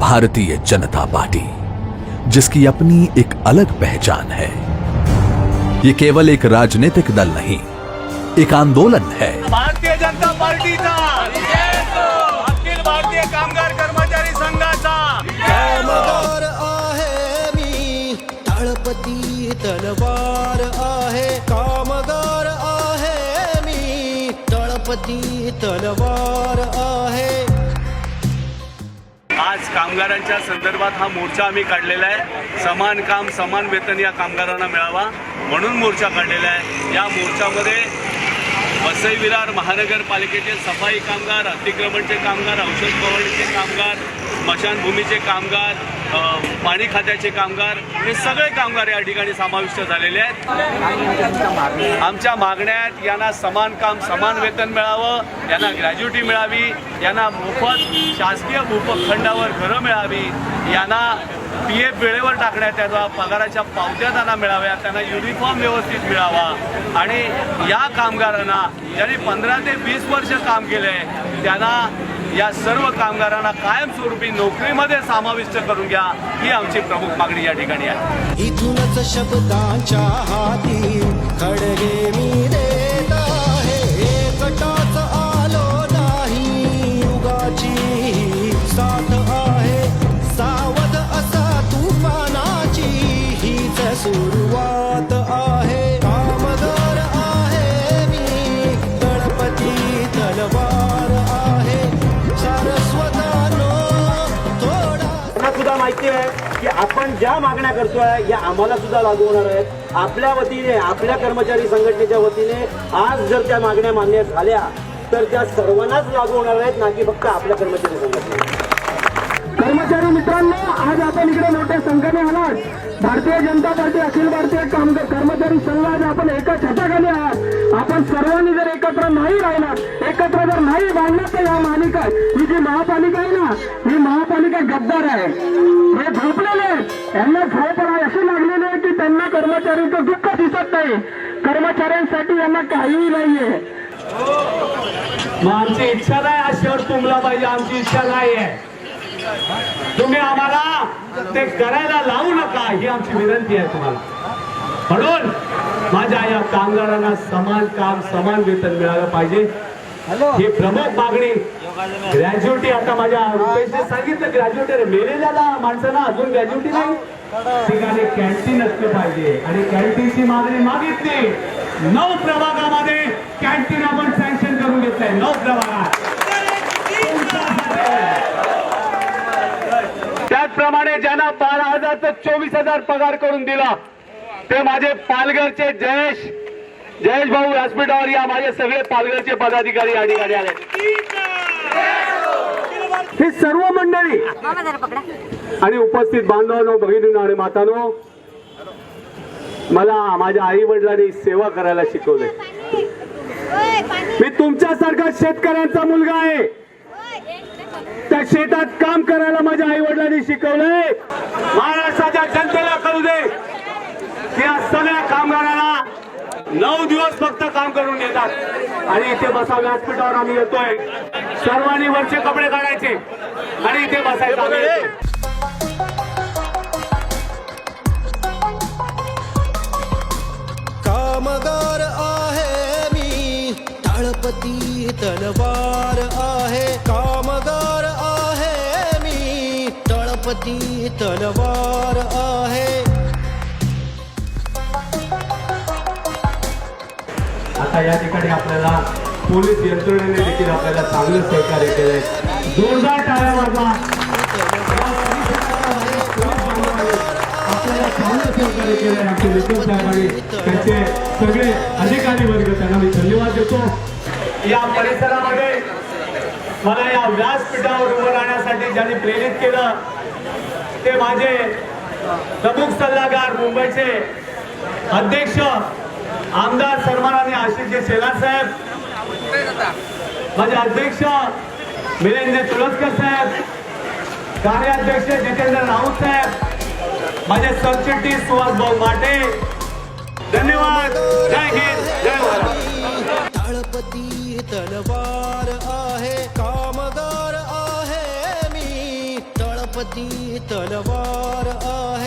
Bharatiya Janata party, जिसकी अपनी एक अलग पहचान है। ये केवल एक राजनीतिक दल नहीं, एक आंदोलन है। भारतीय जनता पार्टीचा, अखिल भारतीय कामगार कर्मचारी संघाचा कामगार आहे मी, तळपती तलवार आहे। कामगार आहे मी, तळपती तलवार आहे। आज कामगारांच्या संदर्भात हा मोर्चा आम्ही काढलेला आहे। समान काम समान वेतन या कामगारांना मिळावा म्हणून मोर्चा काढलेला आहे। या मोर्चामध्ये वसई विरार महानगरपालिकेचे सफाई कामगार, अतिक्रमणचे कामगार, औषध फवारणीचे कामगार, स्मशानभूमीचे कामगार, पाणी खात्याचे कामगार, हे सगळे कामगार या ठिकाणी समाविष्ट झालेले आहेत। आमच्या मागण्यात यांना समान काम समान वेतन मिळावं, यांना ग्रॅज्युटी मिळावी, यांना मोफत शासकीय भूखंडावर घरं मिळावी, यांना PF वेळेवर टाकण्यात यावा, पगाराच्या पावत्या त्यांना मिळाव्या, त्यांना युनिफॉर्म व्यवस्थित मिळावा आणि या कामगारांना ज्यांनी 15 ते 20 वर्ष काम केले त्यांना, या सर्व कामगारांना कायमस्वरूपी नोकरीमध्ये समाविष्ट करून घ्या, ही आमची प्रमुख मागणी या ठिकाणी आहे। इथूनच शब्दांच्या हाती खडगे मी देत आहे। एकटाच आलो नाही, युगाची साथ आहे। सावध असा तुफानाची हीच सुरुवात आहे। कामगार आहे मी, तळपती तलवार आहे। सारस्वतानो थोडा सुद्धा माहिती आहे की आपण ज्या मागण्या करतोय या आम्हाला सुद्धा लागू होणार आहेत। आपल्या वतीने, आपल्या कर्मचारी संघटनेच्या वतीने आज जर त्या मागण्या मान्य झाल्या तर त्या सर्वांनाच लागू होणार आहेत, ना की फक्त आपल्या कर्मचारी संघटने। कर्मचारी मित्रांनो, आज आपण इकडे मोठ्या संख्येने आलात। भारतीय जनता पार्टी अखिल भारतीय कर्मचारी संघ आज आपण एका छताखाली आहात। आपण सर्वांनी जर एकत्र नाही राहिलात, एकत्र जर नाही बांधलात तर या मालिका, ही जी महापालिका आहे ना, ही महापालिका गद्दार आहे। हे झोपलेले आहेत, यांना झोप अशी लागलेली आहे की त्यांना कर्मचाऱ्यांचं दुःख दिसत नाही, कर्मचाऱ्यांसाठी यांना काहीही नाहीये। मग आमची इच्छा नाही हा शहर तुंबला पाहिजे, आमची इच्छा नाही आहे। तुम्ही आम्हाला ते करायला लावू नका, ही आमची विनंती आहे तुम्हाला। म्हणून माझ्या या कामगारांना समान काम समान वेतन मिळालं पाहिजे, ही प्रमुख मागणी। ग्रॅज्युटी, आता माझ्या रुपेशने सांगितलं ग्रॅज्युटी मेलेल्या माणसांना अजून ग्रॅज्युटी नाही, ठिकाणी कॅन्टीन असलं पाहिजे आणि कॅन्टीनची मागणी मागितली। 9 प्रभागामध्ये कॅन्टीन आपण सँक्शन करून घेतलंय, 9 प्रभागात। त्याचप्रमाणे ज्यांना 12,000 ते 24,000 पगार करून दिला ते माझे पालघरचे जयेश भाऊ व्यासपीठावर या माझे सगळे पालघरचे पदाधिकारी या ठिकाणी आले। हे सर्व मंडळी आणि उपस्थित बांधवांनो, भगिनींनो आणि मातांनो, मला माझ्या आई वडिलांनी सेवा करायला शिकवले। मी तुमच्यासारखा शेतकऱ्यांचा मुलगा आहे, त्या शेतात काम करायला माझ्या आई वडिलांनी शिकवलंय। महाराष्ट्राच्या जनतेला कळू दे की या सगळ्या कामगारांना 9 दिवस फक्त काम करून येतात आणि इथे बसा, व्यासपीठावर आम्ही येतोय, सर्वांनी वरचे कपडे काढायचे आणि इथे बसायचं। कामगार आहे मी, तळपती तलवार आहे। कामगार आहे मी, तळपती तलवार आहे। आता या ठिकाणी आपल्याला पोलीस यंत्रणेने देखील आपल्याला चांगलं सहकार्य केलंय, जोरदार टाळ्या वाजवा। आपल्याला चांगलं सहकार्य केलंय आमचे विक्रम साहेबांनी, त्यांचे सगळे अधिकारी वर्ग, त्यांना मी धन्यवाद देतो। या परिसरामध्ये मला या व्यासपीठावर उभं राहण्यासाठी ज्यांनी प्रेरित केलं ते माझे प्रमुख सल्लागार, मुंबईचे अध्यक्ष आमदार सन्माननीय आशिषजी शेलार साहेब, माझे अध्यक्ष मिलिंद तुळसकर साहेब, कार्याध्यक्ष जितेंद्र राऊत साहेब, माझे सरचिटणीस सुहास भाऊ माटे। धन्यवाद। जय हिंद, जय महाराष्ट्र। तळपती तलवार आहे, कामगार आहे मी, तळपती तळपती तलवार आहे